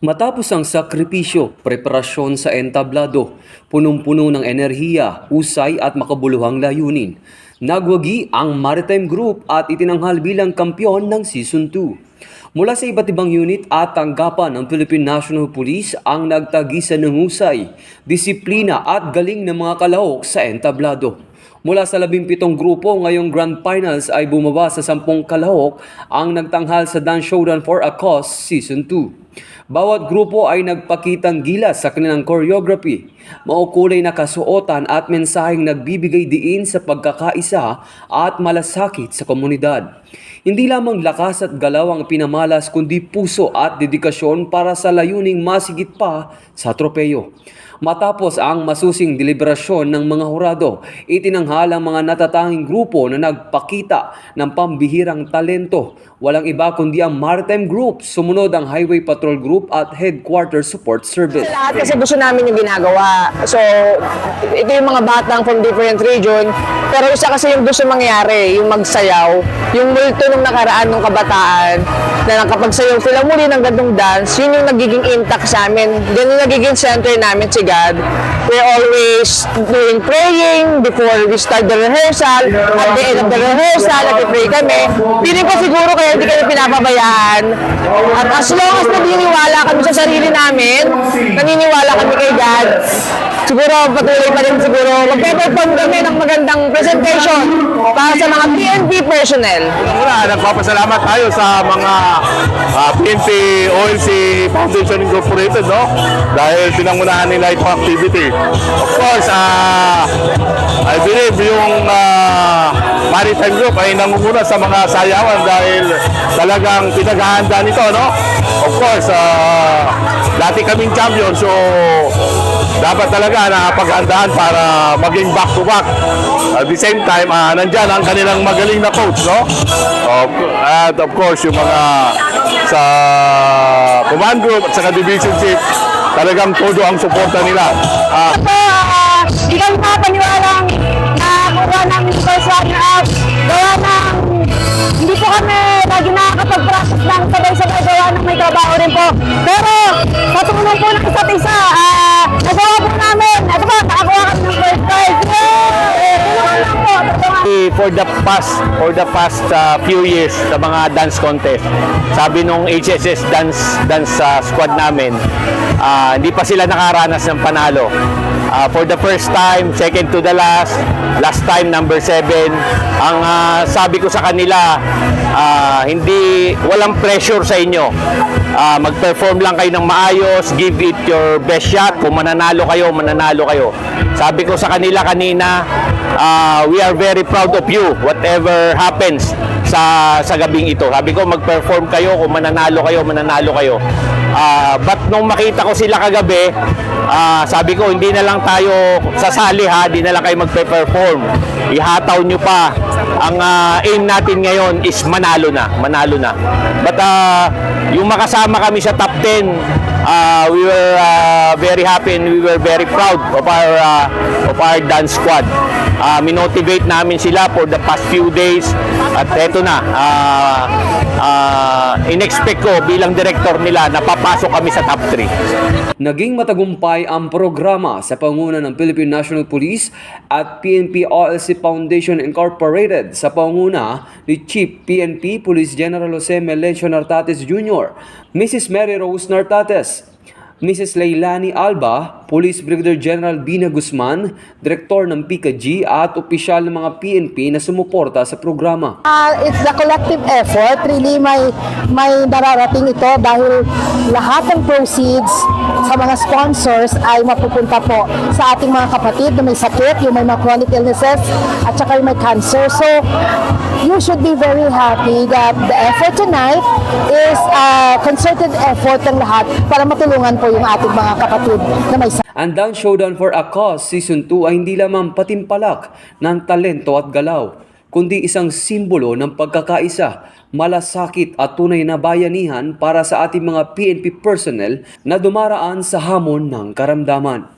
Matapos ang sakripisyo, preparasyon sa entablado, punong-puno ng enerhiya, husay at makabuluhang layunin, nagwagi ang Maritime Group at itinanghal bilang kampyon ng Season 2. Mula sa iba't ibang unit at tanggapan ng Philippine National Police ang nagtagisan ng husay, disiplina at galing ng mga kalahok sa entablado. Mula sa 17 grupo ngayong Grand Finals ay bumaba sa 10 kalahok ang nagtanghal sa Dance Showdown for a Cause Season 2. Bawat grupo ay nagpakitang gilas sa kanilang choreography, maukulay na kasuotan at mensaheng nagbibigay diin sa pagkakaisa at malasakit sa komunidad. Hindi lamang lakas at galaw ang pinamalas kundi puso at dedikasyon para sa layuning masigit pa sa tropeyo. Matapos ang masusing deliberasyon ng mga hurado, itinanghal ang mga natatanging grupo na nagpakita ng pambihirang talento. Walang iba kundi ang Maritime Group, sumunod ang Highway Patrol Group at Headquarters Support Service. Lahat kasi gusto namin yung ginagawa. So, ito yung mga batang from different region, pero isa kasi yung gusto mangyari, yung magsayaw, yung multo nung nakaraan ng kabataan, na nakapagsayaw sila muli ng gandong dance, yun yung nagiging intact sa amin. Yan yung nagiging center namin si God. We're always doing praying before we start the rehearsal. At the end of the rehearsal, nag-pray kami. Piling ko siguro kaya hindi kami pinapabayaan. At as long as naniniwala kami sa sarili namin, naniniwala kami kay God, siguro patuloy pa rin siguro magpe-perform kami ng magandang presentation para sa mga PNP personnel. Una, nagpapasalamat tayo sa mga PNP OLC Foundation Incorporated, no? Dahil pinangunahan nila itong activity. Of course, I believe yung Maritime Group ay nangunguna sa mga sayawan dahil talagang pinaghahanda nito, no? Of course, dati kaming champion, so dapat talaga nakapaghandaan para maging back-to-back. At the same time, nandyan ang kanilang magaling na coach, no? At of course, yung mga sa command group at sa division chief, talagang todo ang suporta nila. Hindi kami makapaniwalang nakakuha ng first runner-up. Gawa ng hindi po kami lagi nakakapag-practice ng sabay-sabay gawa ng may trabaho rin po. Pero sa tulong po ng isa't isa, nagawa po namin. Ito ba, nakakuha kami ng first prize. Tulungan lang po. For the past few years sa mga dance contest, sabi nung HSS dance squad namin, hindi pa sila nakaranas ng panalo. For the first time, second to the last time number 7. Ang sabi ko sa kanila, walang pressure sa inyo. Mag-perform lang kayo ng maayos, give it your best shot. Kung mananalo kayo, mananalo kayo. Sabi ko sa kanila kanina, we are very proud of you, whatever happens sa gabing ito. Sabi ko, mag-perform kayo, kung mananalo kayo, mananalo kayo. But nung makita ko sila kagabi, sabi ko, hindi na lang tayo sasali ha, hindi na lang kayo magpe-perform. Ihataw nyo pa. Ang aim natin ngayon is manalo na. But yung makasama kami sa top 10, we were very happy and we were very proud of our dance squad. Minotivate namin sila for the past few days at eto na, in-expect ko bilang director nila na papasok kami sa top 3. Naging matagumpay ang programa sa pangunguna ng Philippine National Police at PNP OLC Foundation Incorporated sa pangunguna ni Chief PNP Police General Jose Melencio Nartates Jr., Mrs. Mary Rose Nartates, Mrs. Leilani Alba, Police Brigadier General Bina Guzman, Direktor ng PICA-G at opisyal ng mga PNP na sumuporta sa programa. It's the collective effort. Really, may nararating ito dahil lahat ng proceeds sa mga sponsors ay mapupunta po sa ating mga kapatid na may sakit, yung may mga chronic illnesses, at saka yung may cancer. So, you should be very happy that the effort tonight is a concerted effort ng lahat para matulungan po yung ating mga kapatid na may sakit. Ang Dance Showdown for a Cause Season 2 ay hindi lamang patimpalak ng talento at galaw, kundi isang simbolo ng pagkakaisa, malasakit at tunay na bayanihan para sa ating mga PNP personnel na dumaraan sa hamon ng karamdaman.